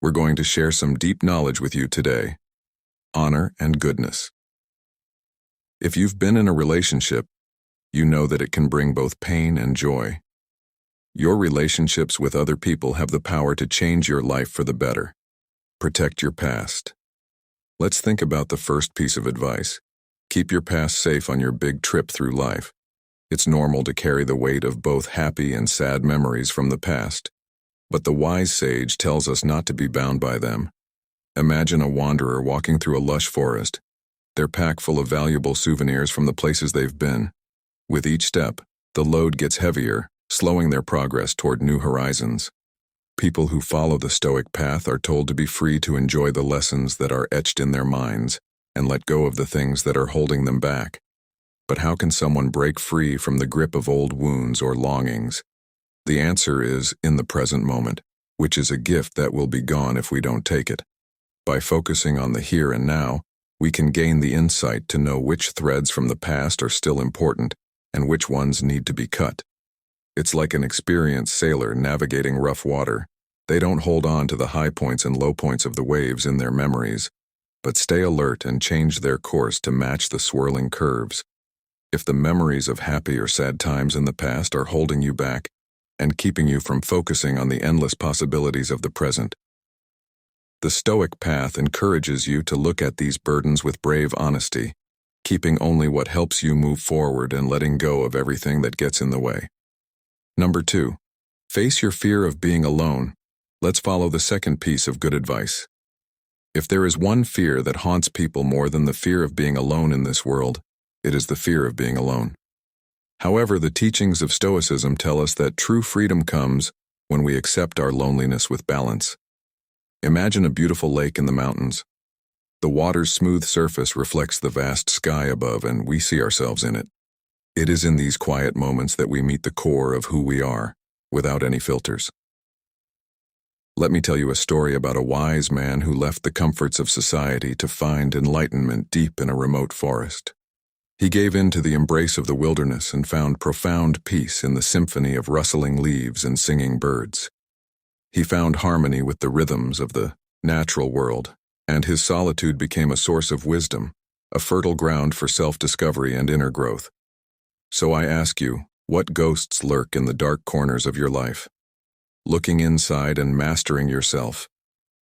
we're going to share some deep knowledge with you today. Honor and goodness. If you've been in a relationship, you know that it can bring both pain and joy. Your relationships with other people have the power to change your life for the better. Protect your past. Let's think about the first piece of advice. Keep your past safe on your big trip through life. It's normal to carry the weight of both happy and sad memories from the past, but the wise sage tells us not to be bound by them. Imagine a wanderer walking through a lush forest, their pack full of valuable souvenirs from the places they've been. With each step, the load gets heavier, slowing their progress toward new horizons. People who follow the Stoic path are told to be free to enjoy the lessons that are etched in their minds and let go of the things that are holding them back. But how can someone break free from the grip of old wounds or longings? The answer is in the present moment, which is a gift that will be gone if we don't take it. By focusing on the here and now, we can gain the insight to know which threads from the past are still important and which ones need to be cut. It's like an experienced sailor navigating rough water. They don't hold on to the high points and low points of the waves in their memories, but stay alert and change their course to match the swirling curves. If the memories of happy or sad times in the past are holding you back and keeping you from focusing on the endless possibilities of the present, the Stoic path encourages you to look at these burdens with brave honesty, keeping only what helps you move forward and letting go of everything that gets in the way. Number 2, face your fear of being alone. Let's follow the second piece of good advice. If there is one fear that haunts people more than the fear of being alone in this world, it is the fear of being alone. However, the teachings of Stoicism tell us that true freedom comes when we accept our loneliness with balance. Imagine a beautiful lake in the mountains. The water's smooth surface reflects the vast sky above, and we see ourselves in it. It is in these quiet moments that we meet the core of who we are, without any filters. Let me tell you a story about a wise man who left the comforts of society to find enlightenment deep in a remote forest. He gave in to the embrace of the wilderness and found profound peace in the symphony of rustling leaves and singing birds. He found harmony with the rhythms of the natural world, and his solitude became a source of wisdom, a fertile ground for self-discovery and inner growth. So I ask you, what ghosts lurk in the dark corners of your life? Looking inside and mastering yourself,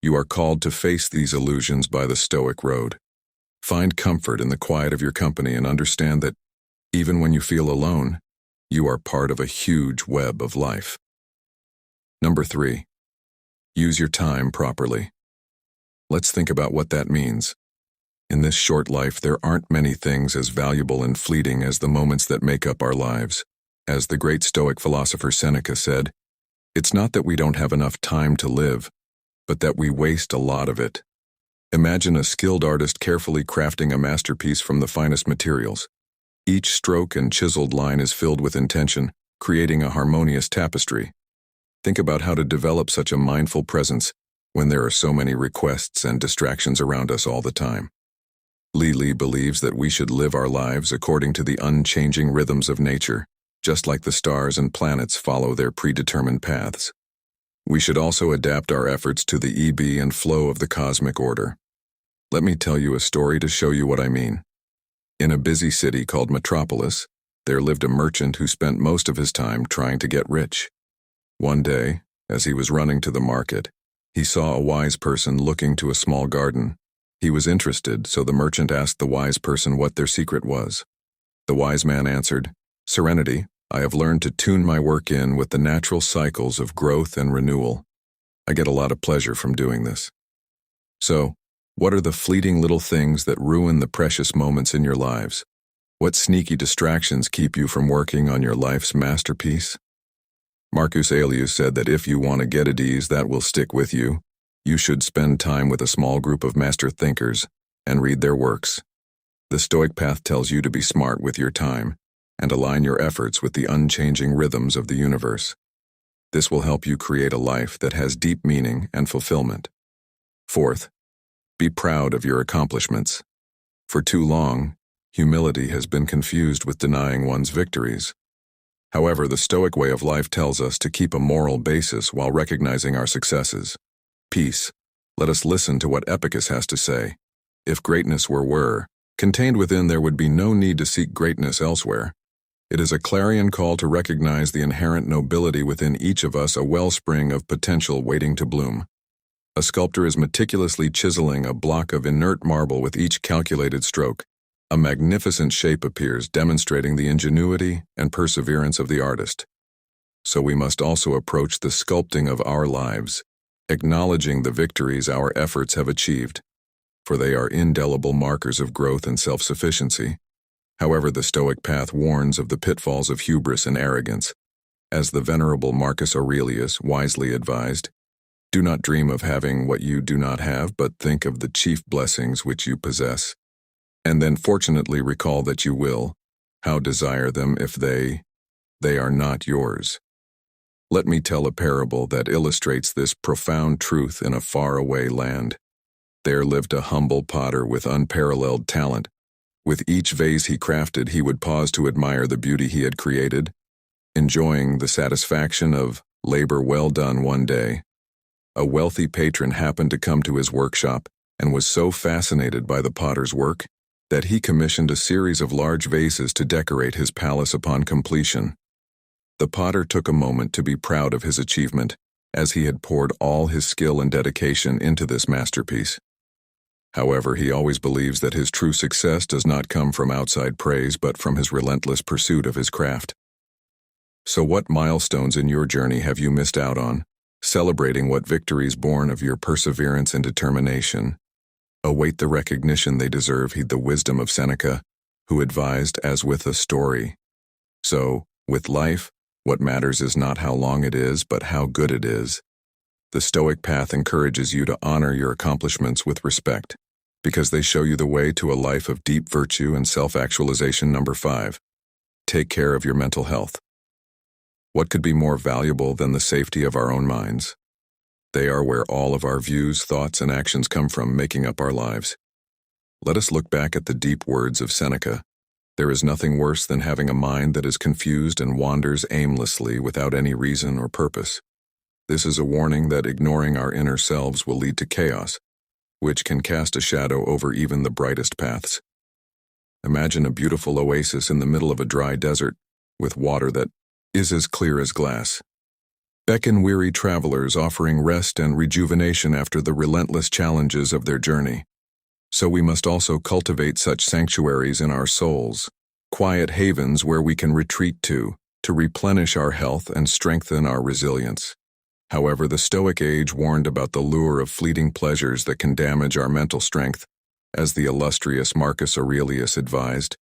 you are called to face these illusions by the Stoic road. Find comfort in the quiet of your company and understand that, even when you feel alone, you are part of a huge web of life. Number 3, use your time properly. Let's think about what that means. In this short life, there aren't many things as valuable and fleeting as the moments that make up our lives. As the great Stoic philosopher Seneca said, it's not that we don't have enough time to live, but that we waste a lot of it. Imagine a skilled artist carefully crafting a masterpiece from the finest materials. Each stroke and chiseled line is filled with intention, creating a harmonious tapestry. Think about how to develop such a mindful presence when there are so many requests and distractions around us all the time. Li believes that we should live our lives according to the unchanging rhythms of nature, just like the stars and planets follow their predetermined paths. We should also adapt our efforts to the ebb and flow of the cosmic order. Let me tell you a story to show you what I mean. In a busy city called Metropolis, there lived a merchant who spent most of his time trying to get rich. One day, as he was running to the market, he saw a wise person looking to a small garden. He was interested, so the merchant asked the wise person what their secret was. The wise man answered, "Serenity. I have learned to tune my work in with the natural cycles of growth and renewal. I get a lot of pleasure from doing this." So, what are the fleeting little things that ruin the precious moments in your lives? What sneaky distractions keep you from working on your life's masterpiece? Marcus Aurelius said that if you want to get at ease that will stick with you, you should spend time with a small group of master thinkers and read their works. The Stoic path tells you to be smart with your time and align your efforts with the unchanging rhythms of the universe. This will help you create a life that has deep meaning and fulfillment. Fourth, be proud of your accomplishments. For too long, humility has been confused with denying one's victories. However, the Stoic way of life tells us to keep a moral basis while recognizing our successes. Peace, Let us listen to what Epicus has to say. If greatness were contained within, there would be no need to seek greatness elsewhere. It is a clarion call to recognize the inherent nobility within each of us, a wellspring of potential waiting to bloom. A sculptor is meticulously chiseling a block of inert marble with each calculated stroke. A magnificent shape appears, demonstrating the ingenuity and perseverance of the artist. So we must also approach the sculpting of our lives, acknowledging the victories our efforts have achieved, for they are indelible markers of growth and self-sufficiency. However, the Stoic path warns of the pitfalls of hubris and arrogance. As the venerable Marcus Aurelius wisely advised, do not dream of having what you do not have, but think of the chief blessings which you possess, and then fortunately recall that you will, how desire them if they are not yours. Let me tell a parable that illustrates this profound truth in a faraway land. There lived a humble potter with unparalleled talent. With each vase he crafted, he would pause to admire the beauty he had created, enjoying the satisfaction of labor well done. One day, a wealthy patron happened to come to his workshop and was so fascinated by the potter's work that he commissioned a series of large vases to decorate his palace upon completion. The potter took a moment to be proud of his achievement, as he had poured all his skill and dedication into this masterpiece. However, he always believes that his true success does not come from outside praise but from his relentless pursuit of his craft. So what milestones in your journey have you missed out on? Celebrating what victories born of your perseverance and determination await the recognition they deserve. Heed the wisdom of Seneca, who advised as with a story. So, with life, what matters is not how long it is, but how good it is. The Stoic path encourages you to honor your accomplishments with respect, because they show you the way to a life of deep virtue and self-actualization. Number 5. Take care of your mental health. What could be more valuable than the safety of our own minds? They are where all of our views, thoughts, and actions come from, making up our lives. Let us look back at the deep words of Seneca. There is nothing worse than having a mind that is confused and wanders aimlessly without any reason or purpose. This is a warning that ignoring our inner selves will lead to chaos, which can cast a shadow over even the brightest paths. Imagine a beautiful oasis in the middle of a dry desert, with water that is as clear as glass. Beckon weary travelers offering rest and rejuvenation after the relentless challenges of their journey. So we must also cultivate such sanctuaries in our souls, quiet havens where we can retreat to replenish our health and strengthen our resilience. However, the Stoic age warned about the lure of fleeting pleasures that can damage our mental strength. As the illustrious Marcus Aurelius advised,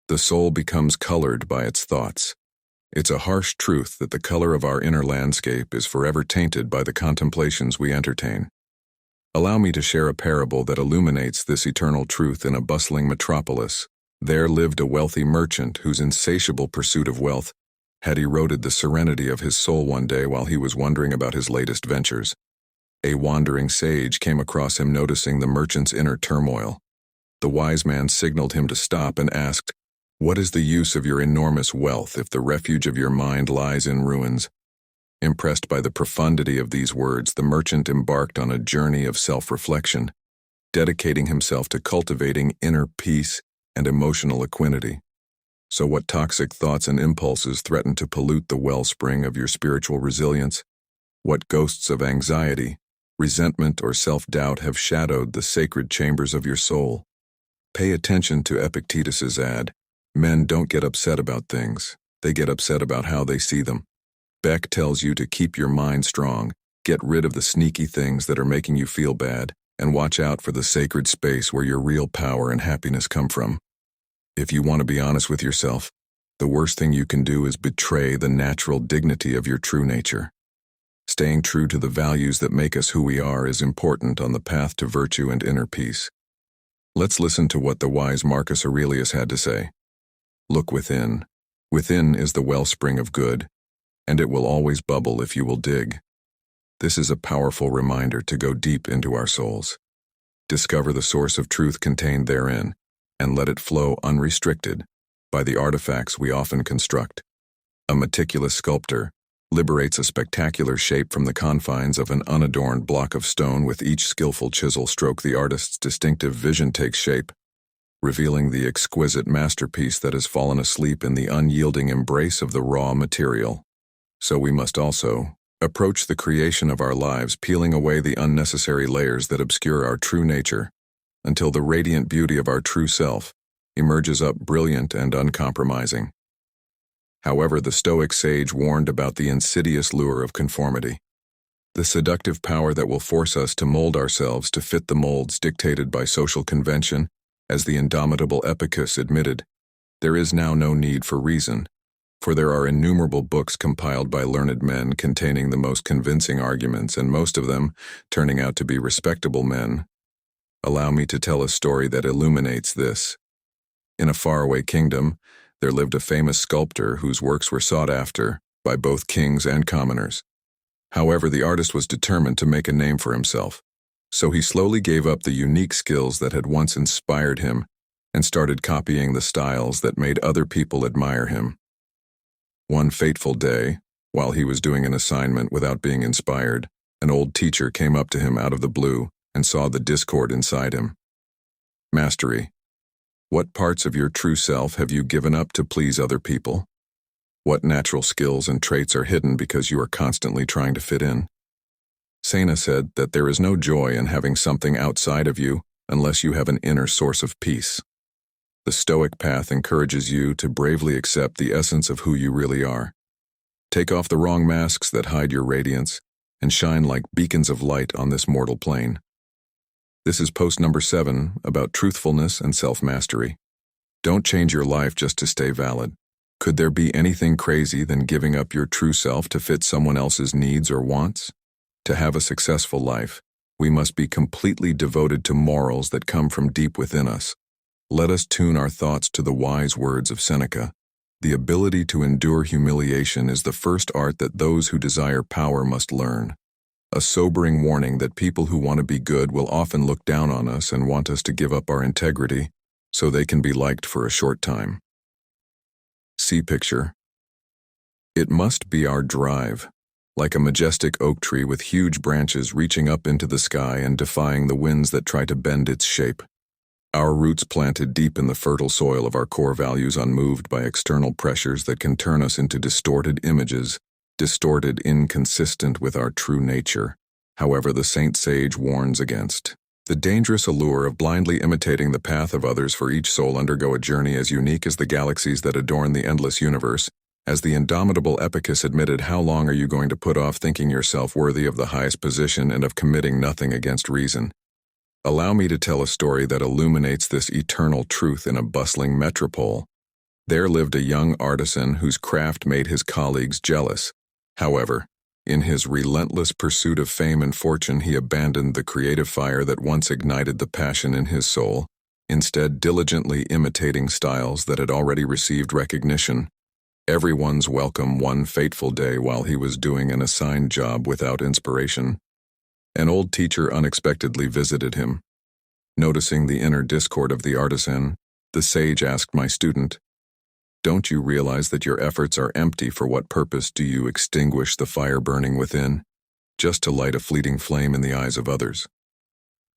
the soul becomes colored by its thoughts. It's a harsh truth that the color of our inner landscape is forever tainted by the contemplations we entertain. Allow me to share a parable that illuminates this eternal truth. In a bustling metropolis, there lived a wealthy merchant whose insatiable pursuit of wealth had eroded the serenity of his soul. One day, while he was wondering about his latest ventures, a wandering sage came across him, noticing the merchant's inner turmoil. The wise man signaled him to stop and asked, "What is the use of your enormous wealth if the refuge of your mind lies in ruins?" Impressed by the profundity of these words, the merchant embarked on a journey of self-reflection, dedicating himself to cultivating inner peace and emotional equanimity. So what toxic thoughts and impulses threaten to pollute the wellspring of your spiritual resilience? What ghosts of anxiety, resentment, or self-doubt have shadowed the sacred chambers of your soul? Pay attention to Epictetus's ad, "Men don't get upset about things, they get upset about how they see them." Beck tells you to keep your mind strong, get rid of the sneaky things that are making you feel bad, and watch out for the sacred space where your real power and happiness come from. If you want to be honest with yourself, the worst thing you can do is betray the natural dignity of your true nature. Staying true to the values that make us who we are is important on the path to virtue and inner peace. Let's listen to what the wise Marcus Aurelius had to say. Look within. Within is the wellspring of good, and it will always bubble if you will dig. This is a powerful reminder to go deep into our souls. Discover the source of truth contained therein, and let it flow unrestricted by the artifacts we often construct. A meticulous sculptor, liberates a spectacular shape from the confines of an unadorned block of stone. With each skillful chisel stroke, the artist's distinctive vision takes shape, revealing the exquisite masterpiece that has fallen asleep in the unyielding embrace of the raw material. So we must also approach the creation of our lives, peeling away the unnecessary layers that obscure our true nature, until the radiant beauty of our true self emerges up brilliant and uncompromising. However, the Stoic sage warned about the insidious lure of conformity, the seductive power that will force us to mold ourselves to fit the molds dictated by social convention. As the indomitable Epicus admitted, there is now no need for reason, for there are innumerable books compiled by learned men containing the most convincing arguments, and most of them turning out to be respectable men. Allow me to tell a story that illuminates this. In a faraway kingdom, there lived a famous sculptor whose works were sought after by both kings and commoners. However, the artist was determined to make a name for himself, so he slowly gave up the unique skills that had once inspired him and started copying the styles that made other people admire him. One fateful day, while he was doing an assignment without being inspired, an old teacher came up to him out of the blue and saw the discord inside him. Mastery. What parts of your true self have you given up to please other people? What natural skills and traits are hidden because you are constantly trying to fit in? Sena said that there is no joy in having something outside of you unless you have an inner source of peace. The Stoic path encourages you to bravely accept the essence of who you really are. Take off the wrong masks that hide your radiance and shine like beacons of light on this mortal plane. This is post number 7 about truthfulness and self-mastery. Don't change your life just to stay valid. Could there be anything crazy than giving up your true self to fit someone else's needs or wants? To have a successful life, we must be completely devoted to morals that come from deep within us. Let us tune our thoughts to the wise words of Seneca. The ability to endure humiliation is the first art that those who desire power must learn. A sobering warning that people who want to be good will often look down on us and want us to give up our integrity so they can be liked for a short time. See picture. It must be our drive, like a majestic oak tree with huge branches reaching up into the sky and defying the winds that try to bend its shape. Our roots planted deep in the fertile soil of our core values, unmoved by external pressures that can turn us into distorted images, distorted, inconsistent with our true nature. However, the Saint Sage warns against the dangerous allure of blindly imitating the path of others, for each soul undergo a journey as unique as the galaxies that adorn the endless universe. As the indomitable Epicus admitted, how long are you going to put off thinking yourself worthy of the highest position and of committing nothing against reason? Allow me to tell a story that illuminates this eternal truth. In a bustling metropole, there lived a young artisan whose craft made his colleagues jealous. However, in his relentless pursuit of fame and fortune, he abandoned the creative fire that once ignited the passion in his soul, instead diligently imitating styles that had already received recognition. Everyone's welcome one fateful day, while he was doing an assigned job without inspiration, an old teacher unexpectedly visited him. Noticing the inner discord of the artisan, the sage asked, "My student, don't you realize that your efforts are empty? For what purpose do you extinguish the fire burning within, just to light a fleeting flame in the eyes of others?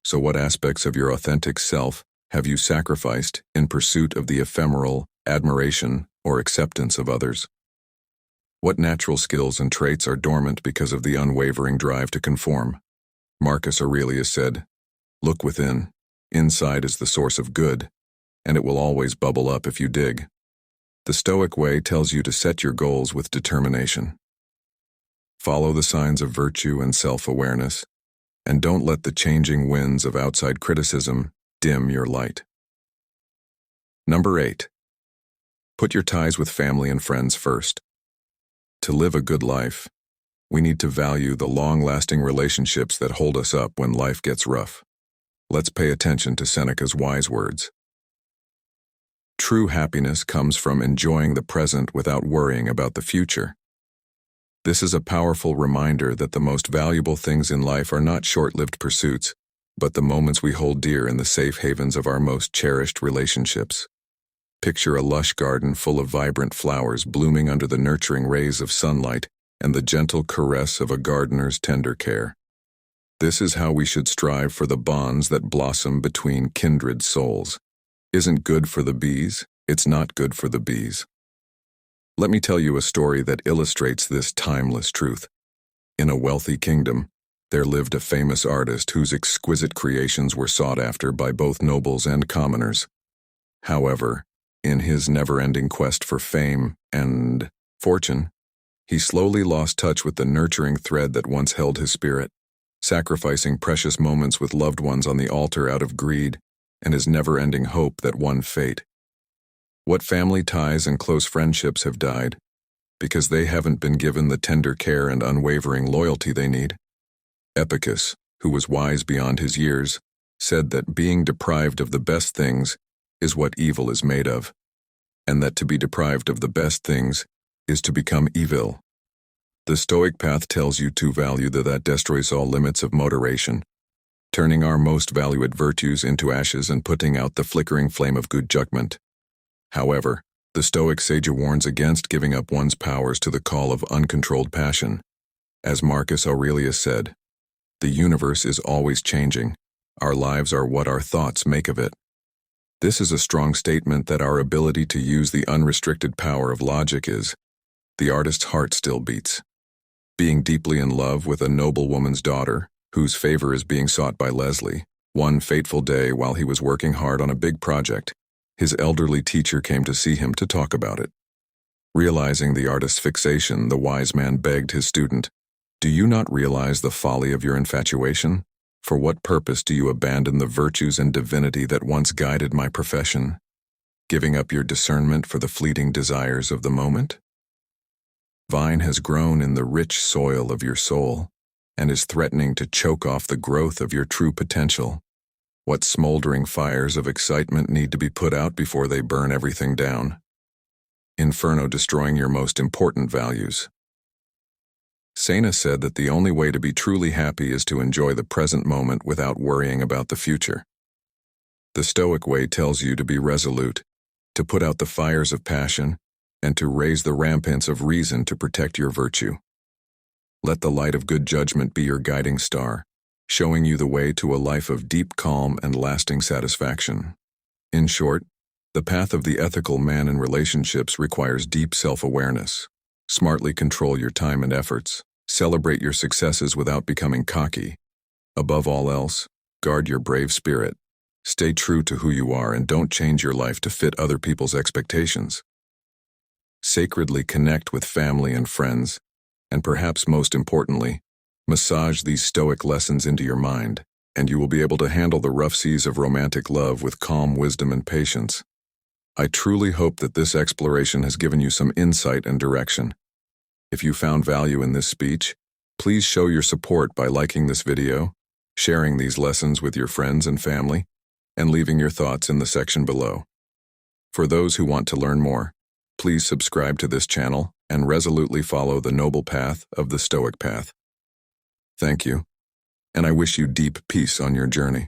So what aspects of your authentic self have you sacrificed in pursuit of the ephemeral admiration or acceptance of others? What natural skills and traits are dormant because of the unwavering drive to conform?" Marcus Aurelius said, "Look within. Inside is the source of good, and it will always bubble up if you dig." The Stoic way tells you to set your goals with determination. Follow the signs of virtue and self-awareness, and don't let the changing winds of outside criticism dim your light. Number 8. Put your ties with family and friends first. To live a good life, we need to value the long-lasting relationships that hold us up when life gets rough. Let's pay attention to Seneca's wise words. True happiness comes from enjoying the present without worrying about the future. This is a powerful reminder that the most valuable things in life are not short-lived pursuits, but the moments we hold dear in the safe havens of our most cherished relationships. Picture a lush garden full of vibrant flowers blooming under the nurturing rays of sunlight, and the gentle caress of a gardener's tender care. This is how we should strive for the bonds that blossom between kindred souls. Isn't good for the bees, it's not good for the bees. Let me tell you a story that illustrates this timeless truth. In a wealthy kingdom, there lived a famous artist whose exquisite creations were sought after by both nobles and commoners. However, in his never-ending quest for fame and fortune, he slowly lost touch with the nurturing thread that once held his spirit, sacrificing precious moments with loved ones on the altar out of greed and his never-ending hope that won fate. What family ties and close friendships have died because they haven't been given the tender care and unwavering loyalty they need? Epicus, who was wise beyond his years, said that being deprived of the best things is what evil is made of, and that to be deprived of the best things is to become evil. The Stoic path tells you to value that destroys all limits of moderation, turning our most valued virtues into ashes and putting out the flickering flame of good judgment. However, the Stoic sage warns against giving up one's powers to the call of uncontrolled passion. As Marcus Aurelius said, "The universe is always changing. Our lives are what our thoughts make of it." This is a strong statement that our ability to use the unrestricted power of logic is. The artist's heart still beats. Being deeply in love with a noble woman's daughter, whose favor is being sought by Leslie, one fateful day while he was working hard on a big project, his elderly teacher came to see him to talk about it. Realizing the artist's fixation, the wise man begged his student, "Do you not realize the folly of your infatuation? For what purpose do you abandon the virtues and divinity that once guided my profession, giving up your discernment for the fleeting desires of the moment? Vine has grown in the rich soil of your soul and is threatening to choke off the growth of your true potential. What smoldering fires of excitement need to be put out before they burn everything down? Inferno destroying your most important values." Sena said that the only way to be truly happy is to enjoy the present moment without worrying about the future. The Stoic way tells you to be resolute, to put out the fires of passion, and to raise the ramparts of reason to protect your virtue. Let the light of good judgment be your guiding star, showing you the way to a life of deep calm and lasting satisfaction. In short, the path of the ethical man in relationships requires deep self-awareness. Smartly control your time and efforts. Celebrate your successes without becoming cocky. Above all else, guard your brave spirit. Stay true to who you are and don't change your life to fit other people's expectations. Sacredly connect with family and friends, and perhaps most importantly, massage these Stoic lessons into your mind, and you will be able to handle the rough seas of romantic love with calm wisdom and patience. I truly hope that this exploration has given you some insight and direction. If you found value in this speech, please show your support by liking this video, sharing these lessons with your friends and family, and leaving your thoughts in the section below. For those who want to learn more, please subscribe to this channel and resolutely follow the noble path of the Stoic path. Thank you, and I wish you deep peace on your journey.